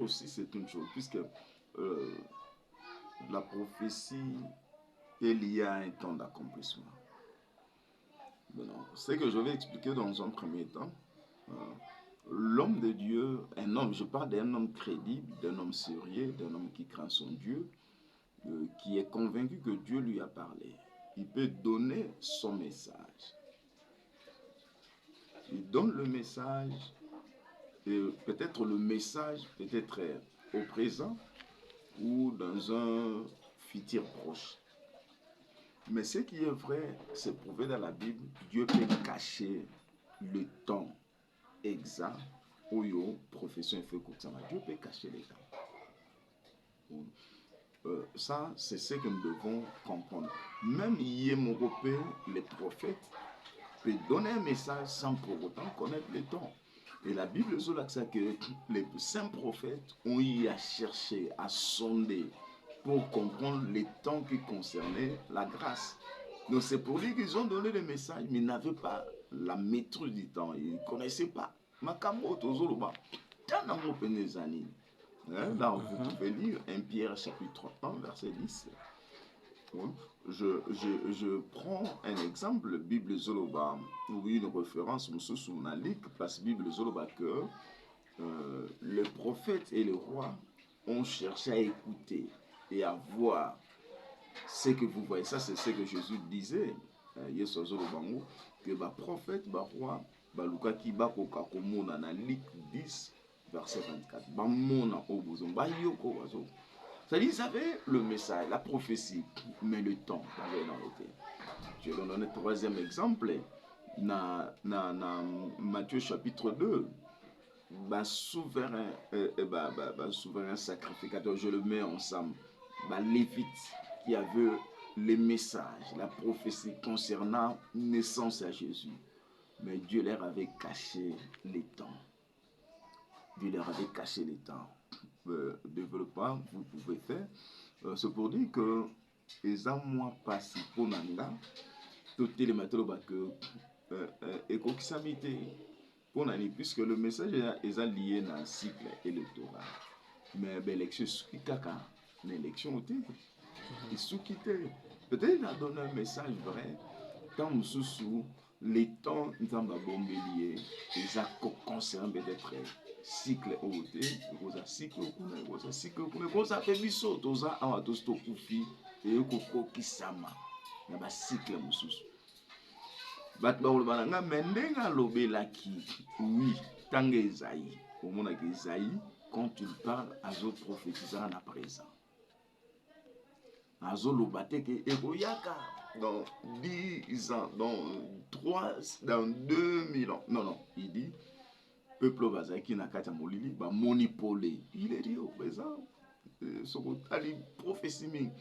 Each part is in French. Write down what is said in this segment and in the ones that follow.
aussi, c'est une chose, puisque la prophétie est liée à un temps d'accomplissement. Ce que je vais expliquer dans un premier temps, l'homme de Dieu, un homme, je parle d'un homme crédible, d'un homme sérieux, d'un homme qui craint son Dieu, qui est convaincu que Dieu lui a parlé. Il peut donner son message. Il donne le message, et peut-être le message peut être au présent ou dans un futur proche. Mais ce qui est vrai, c'est prouvé dans la Bible, Dieu peut cacher le temps exact où il y a profession fait comme ça. Dieu peut cacher les temps. Ça, c'est ce que nous devons comprendre. Même Yémoropé, les prophètes, peut donner un message sans pour autant connaître les temps. Et la Bible sur l'accès que les saints prophètes ont eu à chercher, à sonder pour comprendre les temps qui concernaient la grâce. Donc c'est pour dire qu'ils ont donné le message, mais ils n'avaient pas la maîtrise du temps. Ils ne connaissaient pas. Makambo Tozoloba, dans mon pénézanine. Là, vous pouvez lire 1 Pierre chapitre 1, verset 10. Je prends un exemple, Bible Zoloba, ou une référence, sous Nalik, place Bible Zoloba, que les prophètes et les rois ont cherché à écouter et à voir ce que vous voyez. Ça, c'est ce que Jésus disait, Yesu Zolobango, que les prophètes, les rois, Baluka qui bakoka komona na Luc 10, verset 24. Bamona obozo, bayoko wazo. C'est-à-dire, ils avaient le message, la prophétie, mais le temps avait été. Je vais donner un troisième exemple. Dans Matthieu chapitre 2, souverain sacrificateur, je le mets ensemble, Lévite qui avait les messages, la prophétie concernant naissance à Jésus. Mais Dieu leur avait caché les temps. Dieu leur avait caché les temps. Développement, vous pouvez faire. C'est pour dire que les mois passés pour Nanga, toutes les matériaux que écoxamité pour Nani, puisque le message est lié dans le cycle électoral. Mais l'élection Sukitaka, l'élection était, il Sukité. Peut-être il a donné un message vrai, tant sous les temps, nous avons bombé les accords concernent peut-être cycle OT, koza cycle kuna, koza cycle kuna, koza pe biso toza awa tosto kufi et koko kisama na ba cycle mususu. Bat ba olobana nga mendenga lobelaki oui, tanga Esaïe. Au moment que Esaïe, quand il parle, azo prophétisant na présent. Azo lobate ke ekoyaka dans 10 ans, dans 2000 ans. Non, il dit peuple bazaki na kati molili ba monopole. Il est dit au présent sokotali prophétie mingi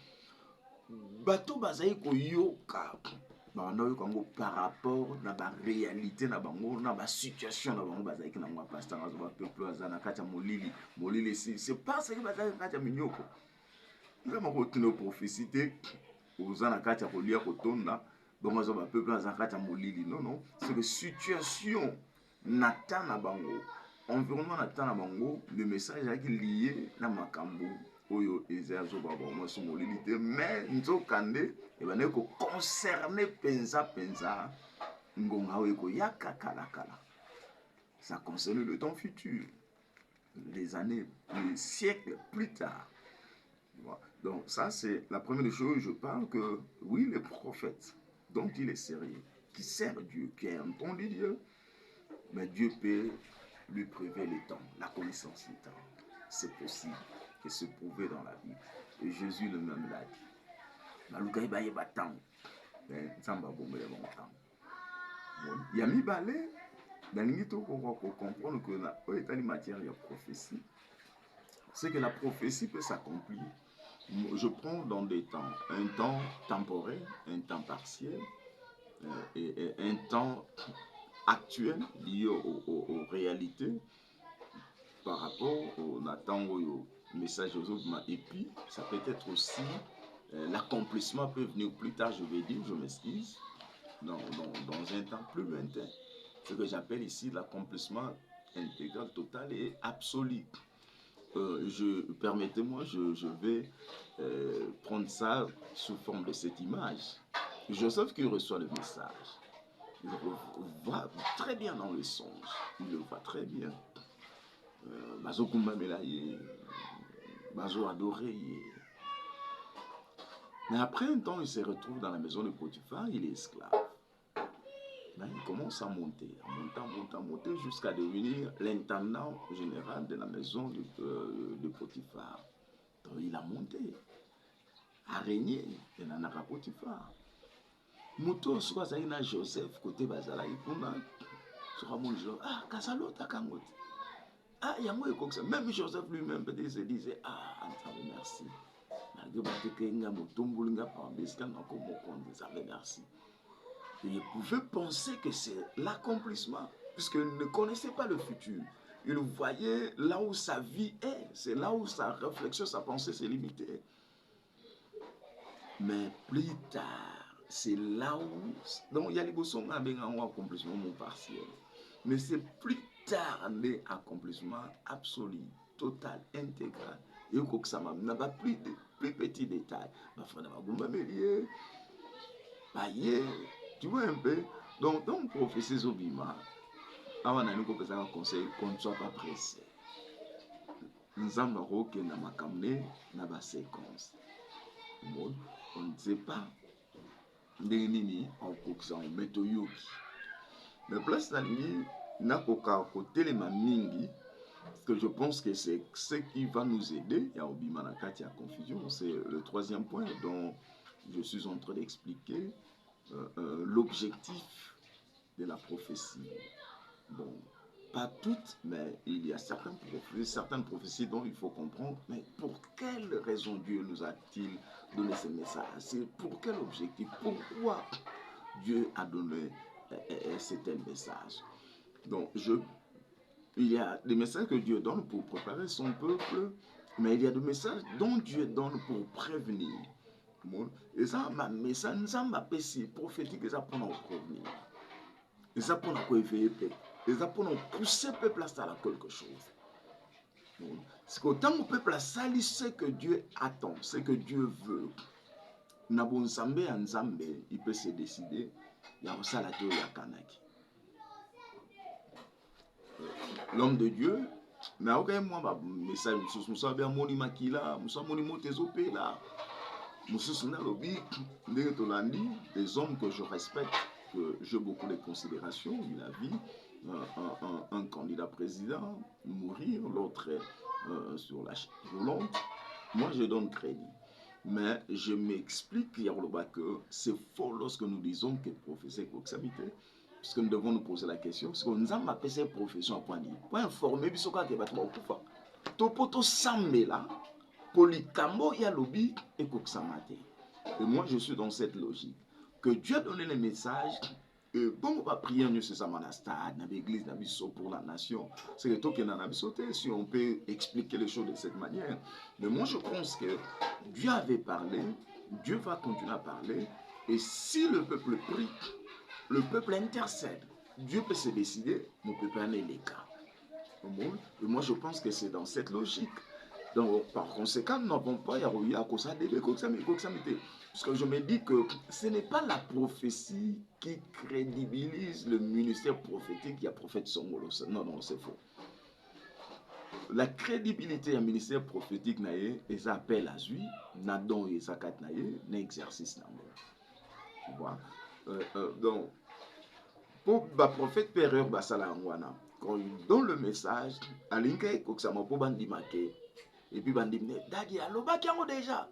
bato bazaki koyoka bana yo kango par rapport na ba réalité na bango na ba situation na bango bazaki na ngwa pasteur ngazo ba peuple bazana kati molili molili c'est pas ce que bazaki kati minyoko ngama ko tino prophétie te ozana kati kolia kotonda bongo zo ba peuple bazana kati molili non c'est que situation Nathan na bango, environnement Nathan na bango, le message est lié na makambo oyo Esaïe zobaba moi sur molilité mais nzo kande e ba neko concerné penza ngonga oyo yaka kala. Ça concerne le temps futur, les années, les siècles plus tard. Donc ça c'est la première chose, je parle que oui les prophètes dont il est sérieux, qui sert Dieu, qui a entendu Dieu. Mais Dieu peut lui priver le temps, la connaissance du temps. C'est possible et se prouver dans la Bible. Et Jésus lui-même l'a dit. Il y a mis balai dans l'unité pour comprendre que la matière de prophétie, c'est que la prophétie peut s'accomplir. Je prends dans des temps, un temps temporel, un temps partiel et un temps actuel lié aux réalités par rapport au Nathan au message aux autres. Et puis ça peut être aussi l'accomplissement peut venir plus tard, je vais dire, je m'excuse, dans un temps plus lointain. Ce que j'appelle ici l'accomplissement intégral, total et absolu. permettez-moi, je vais prendre ça sous forme de cette image. Joseph qui reçoit le message, il le voit très bien dans le songe, il le voit très bien. Bazo Kumbamela, Bazo adoré. Mais après un temps, il se retrouve dans la maison de Potiphar, il est esclave. Là, il commence à monter, à monter jusqu'à devenir l'intendant général de la maison de Potiphar. Donc, il a monté, a régné, et il a Potiphar. Moto, soit ça, il a Joseph, côté Bazala, il a sur mon genre, ah, Kasalo, Takamot. Ah, il y a moi comme ça. Même Joseph lui-même, peut-être, se disait, ah, merci. Merci. Il pouvait penser que c'est l'accomplissement, puisqu'il ne connaissait pas le futur. Il voyait là où sa vie est, c'est là où sa réflexion, sa pensée s'est limitée. Mais plus tard, c'est là où... Donc, il y a les bossons qui ont un accomplissement partiel. Mais c'est plus tard l'accomplissement absolu, total, intégral. Et que ça n'a pas plus de plus petits détails. Tu vois un peu. Donc, dans prophétie Zobima, avant de nous conseil qu'on ne soit pas pressé. Nous avons que na makamne na ba séquence. Bon, on ne sait pas. Nini en koksa en metoyoki. Mais place na ni na koka côté les mamingi. Parce que je pense que c'est ce qui va nous aider. Il y a Obima Nakati à confusion. C'est le troisième point dont je suis en train d'expliquer l'objectif de la prophétie. Bon, pas toutes, mais il y a certaines prophéties dont il faut comprendre. Mais pour quelle raison Dieu nous a-t-il donné ce message? C'est pour quel objectif? Pourquoi Dieu a donné ce tel message? Donc, il y a des messages que Dieu donne pour préparer son peuple, mais il y a des messages dont Dieu donne pour prévenir. Et ça, ma message, nous sommes prophétique, et ça pour nous prévenir. Et ça pour nous éveiller le peuple. Et ça pour nous pousser le peuple à faire quelque chose. Parce qu'autant le peuple a sali ce que Dieu attend, ce que Dieu veut. Nabon Nzambe à Nzambe, il peut se décider. Il y a aussi la théorie à Kanaki. L'homme de Dieu, mais aucun moi, message, nous sommes bien moni makila, nous sommes moni motezopé là. Nous sommes lobby, des hommes que je respecte, que j'ai beaucoup de considération, il a vu un candidat président mourir, l'autre sur la chaise roulante. Moi, je donne crédit. Mais je m'explique que c'est faux lorsque nous disons que professeur Koksamité, puisque nous devons nous poser la question, parce que nous avons appelé cette profession à point dire, pour informer, puisque nous avons Topoto Samela, Polycamo, Yalobi et Koksamate. Et moi, je suis dans cette logique. Que Dieu a donné le message. Bon, on va prier en ce stade, dans l'église, pour la nation. C'est le temps qu'il y en a sauté, si on peut expliquer les choses de cette manière. Mais moi, je pense que Dieu avait parlé, Dieu va continuer à parler. Et si le peuple prie, le peuple intercède, Dieu peut se décider, mon peuple en est les cas. Et moi, je pense que c'est dans cette logique. Donc, par conséquent, nous n'avons pas parce que je me dis que ce n'est pas la prophétie qui crédibilise le ministère prophétique. Il y a prophète Songolo. Non, non, c'est faux. La crédibilité du ministère prophétique, et ça appelle à lui, nadon et ça kat n'exercice. Tu vois? Donc, pour le prophète Péreur Basala Angwana, quand il donne le message, à l'inké, Koksama, pour Bandimake, et puis Bandimne, Dadi, allo, Bakiango déjà.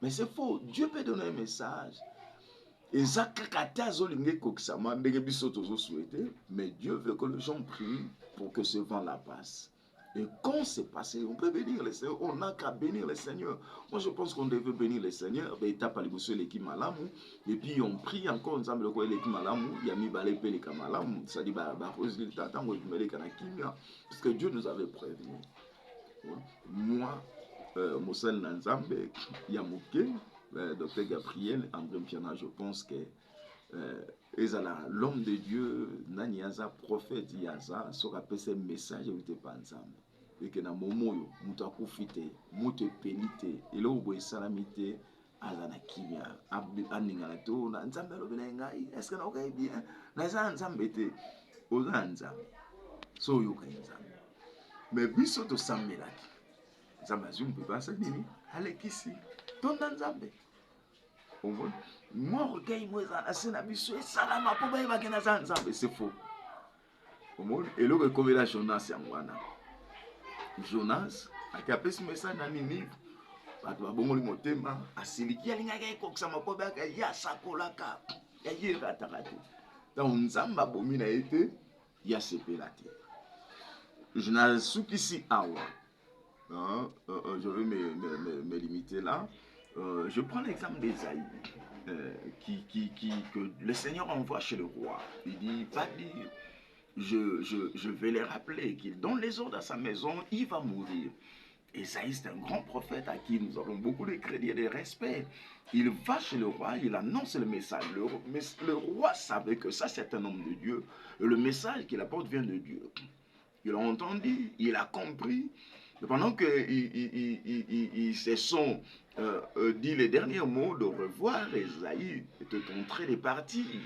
Mais c'est faux. Dieu peut donner un message. Et ça, mais Dieu veut que les gens prient pour que ce vent-là passe. Et quand c'est passé, on peut bénir le Seigneur. On n'a qu'à bénir le Seigneur. Moi, je pense qu'on devait bénir le Seigneur. Et puis, on prie encore ensemble le l'équipe malamu. Il y a mis balé pelé kamalamu. Ça dit, résultat, parce que Dieu nous avait prévenu. Moi, Moussel Nanzambe, Yamouke, Dr Gabriel, André Mpiana, je pense que l'homme de Dieu, Nani Yaza, prophète Yaza, sera appelé ce message et pas ensemble. et que na momoyo mutu akufite mutu epelite eloko boye esalamite aza na kimia aningana te na nzambe alobi na ngai eske naokai bien na eza na nzambe te oza na nzambe so oyokai nzambe me biso tosambelaki nzambe azwi mpepe asa nini alekisi tonda nzambe omoni mwa orgueil mo eza na se na biso esalama mpo bayebaki naza na nzambe c'est faux omoni eloko ekomela Jonas yango wana Jonas ake apesi message na Ninive bato babongoli motema asiliki alingaki ekokisa makobe aka ye asakolaka ya ye erataka te ntango nzambe abomi na ye te ye asepela te nasukisi awa je vais me limiter là. Je prends l'exemple d'Ésaïe que le Seigneur envoie chez le roi. Il dit, va dire, je vais les rappeler qu'il donne les ordres à sa maison, il va mourir. Ésaïe, c'est un grand prophète à qui nous avons beaucoup de crédit et de respect. Il va chez le roi, il annonce le message. Le roi savait que ça, c'est un homme de Dieu. Et le message qu'il apporte vient de Dieu. Il a entendu, il a compris. Et pendant qu'ils se sont dit les derniers mots de revoir Ésaïe et de montrer les parties,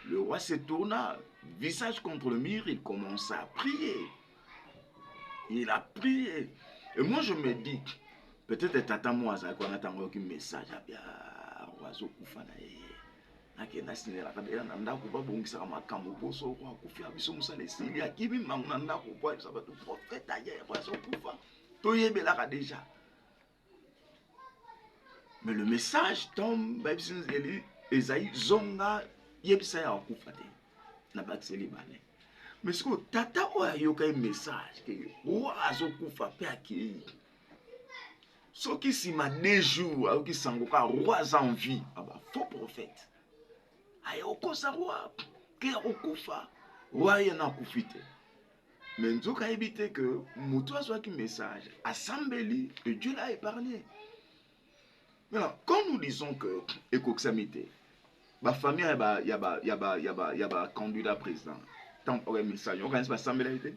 le roi se tourna, visage contre le mur, il commença à prier. Il a prié. Et moi je me dis, peut-être tata moi ça qu'on attend aucun message à bien oiseau koufana nakenda sinelaka deya na ndako babongisaka makambo poso kwa kufia biso mosala esili akibi mangu na ndako po ayebisa bato prophète aye azokufa toyebelaka déjà. Mais le message tombe bayebisi Esaïe zonga yebisa ya akufa te na bakiseli bane. Mais sikoyo tata oyo ayokai message ke roi azokufa mpe akei soki nsima 2 jours ayoki sangoka roi aza en vie aba faux prophète aye okosa roi ke akokufa roi ye na akufi te. Mais nzoka ayebi te ke moto azwaki message asambeli et Dieu l'a épargné. Maintenant, quand nous disons que ekokisami te bafamille ya bacandidat président temporaire message okanisi basambela ye te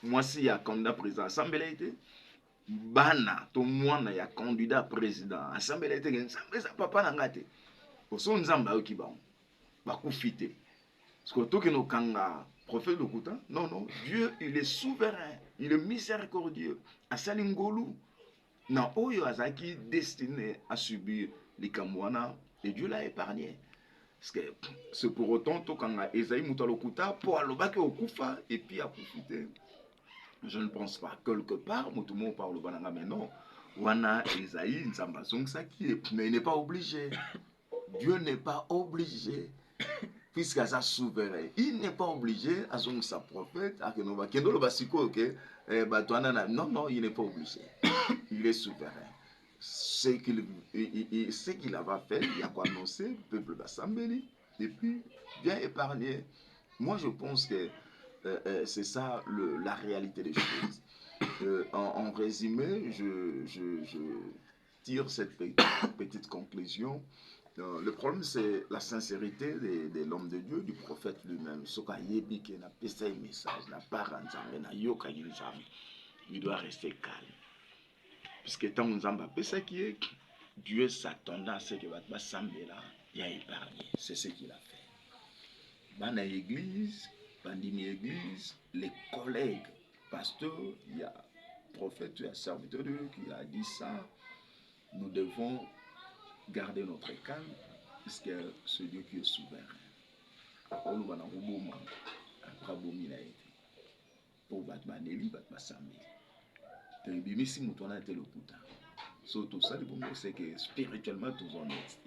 mwasi ya candidat président asambela ye te bana to mwana ya candidat président asambela ye te nzambe eza papa na nga te oso nzambe ayoki bango bakufi te parce que tokende okanga prophète lokuta non Dieu il est souverain, il est miséricordieux asali ngolu na oyo azaki destiné à subir likambo wana et Dieu l'a épargné. Parce que c'est pour autant tokanga Esaïe mutalokuta po alobaki okufa et puis akufi te. Je ne pense pas quelque part mutumo parle bananga mais non wana Esaïe nzamba zongisaki mais il n'est pas obligé. Dieu n'est pas obligé puisqu'il est souverain. Il n'est pas obligé à son sa prophète à que nous va kendo lo basiko que non il n'est pas obligé. Il est souverain. Ce qu'il va faire, il y a quoi annoncer, le peuple va s'embellir et puis bien épargner. Moi je pense que c'est ça la réalité des choses. En résumé, je tire cette petite conclusion. Le problème, c'est la sincérité de l'homme de Dieu, du prophète lui-même. Il doit rester calme. Puisque tant que Dieu s'attendait à ce que Sambela y a épargné. C'est ce qu'il a fait. Dans l'église, pandémie église, les collègues, pasteurs, il y a prophète, il y a serviteur de Dieu qui a dit ça. Nous devons garder notre calme, puisque c'est Dieu qui est souverain. Pour Batmaneli, Batmasami. Bimisi Moutona était le putain. Surtout ça, c'est que spirituellement, tout en est.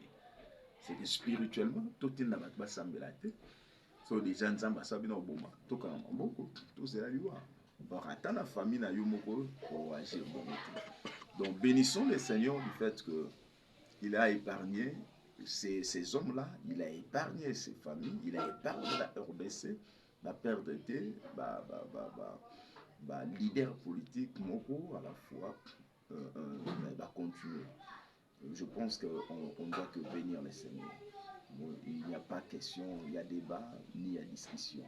C'est que spirituellement, tout est dans la sambelate. So des gens en basabi na boma. Tout comme beaucoup, tout c'est la loi. Barata la famille na yomoko pour agir bon. Donc bénissons le Seigneur du fait que il a épargné ces hommes-là, il a épargné ces familles, il a épargné la RDC, la PRDT, leader politique, Moko, à la fois, va continuer. Je pense qu'on ne doit que bénir le Seigneur. Il n'y a pas question, il y a débat, ni il y a discussion.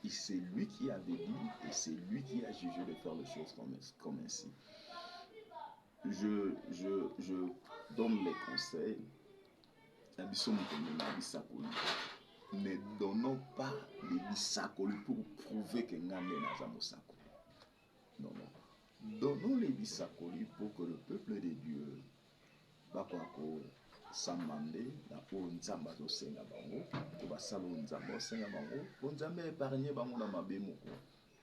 c'est lui qui avait dit et c'est lui qui a jugé de faire les choses comme ainsi. Je donne les conseils. Ne donnons pas les bisakoli pour prouver que Ngande n'a Mosako. Non, non. Donnons les bisakoli pour que le peuple de Dieu Bakwako Samande, la pour Nzamba do Senga Bango, pour Basalo Nzamba Senga Bango, pour Nzambe épargner Bango na Mabemoko,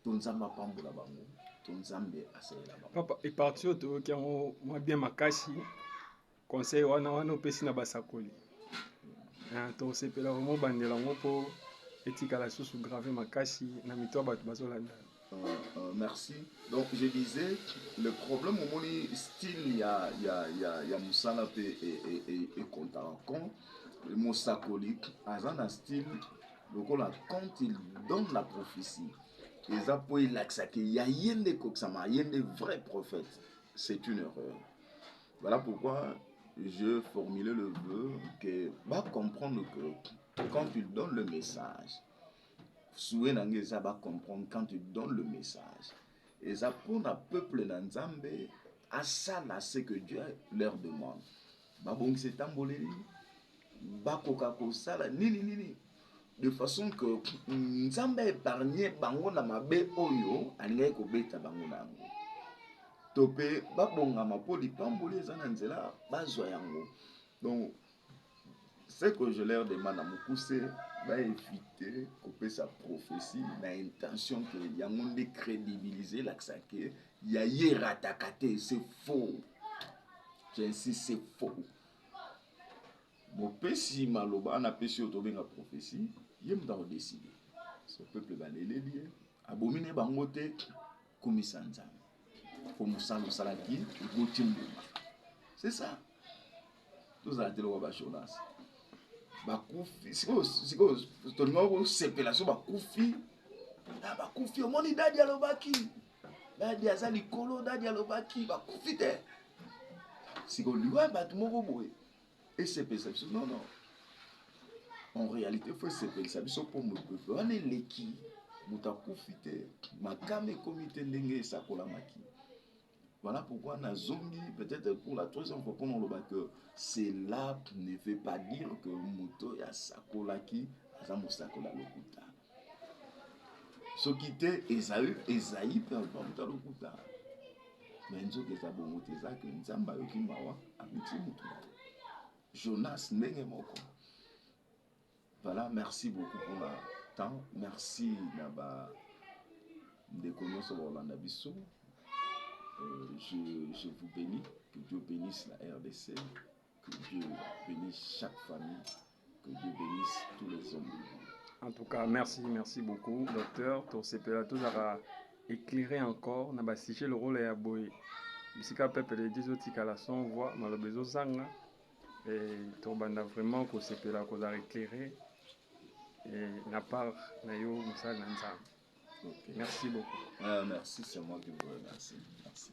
pour Nzamba Pambola Bango, pour Nzambe Asela Bango. Papa, et parti au qui ont bien makashi, conseil wana pesi na basakoli. To sepela vraiment bandela ngopo etika la sous gravé makashi na mito bato bazolanda. Merci. Donc je disais, le problème au moment style il y a Moussala et Kontarakon, le Moussakoli, un style, quand il donne la prophétie, les appuis l'accès, il y a yende koksama, yende vrais prophètes, c'est une erreur. Voilà pourquoi je formulais le vœu que va comprendre que quand tu donnes le message, souhait n'angeza va comprendre quand tu donnes le message. Et ça pour le peuple d'Anzambe à ça là c'est que Dieu leur demande. Babong c'est tambolé, bakokako sala nini. De façon que Nzambe épargné bango na mabe oyo alingay ko beta bango nango. Topé babonga mapoli pambolé za nzela bazwa yango. Donc ce que je leur demande à Moukoussé va éviter couper sa prophétie l'intention que yango de crédibiliser l'accès ya yeratakate c'est faux. J'insiste c'est faux. Bon pesi maloba na pesi otobenga prophétie yem dans décider. Ce peuple va les lier abomine bangote komisanza. Pour musalo salaki gotimbuma. C'est ça. Tous à telo ba chonas. Bakufi siko tolingo sepela so bakufi bakufi omoni dadi alobaki dadi azali kolo dadi alobaki bakufi te siko liwa bato moko boye et sepela biso non en réalité faut sepela biso pour mo peuple wana eleki moto akufi te makame ekomi te ndenge esakolamaki. Voilà pourquoi Nazongi, peut-être pour la troisième fois, pour nous que cela ne veut pas dire que Muto ya Sakolaki, Azamo Sakola Lokuta. Ce qui était Esaïe, peut avoir Muta Lokuta. Mais nous avons des abonnés que nous avons eu qui mawa, habitué Muto. Jonas Nengemoko. Voilà, merci beaucoup pour le temps. Merci Naba de connaître Rolanda Bissou. Je vous bénis, que Dieu bénisse la RDC, que Dieu bénisse chaque famille, que Dieu bénisse tous les hommes. En tout cas, merci beaucoup, docteur. Torsepela toujours éclairer encore, n'a pas sigé le rôle à Boy. Bisika peuple de Dieu tika la son voix, malobezo zanga, et torbanda vraiment que sepela qu'on a éclairé, et n'a part na yo musa nanza. Merci beaucoup. Merci, c'est moi qui vous remercie. Merci.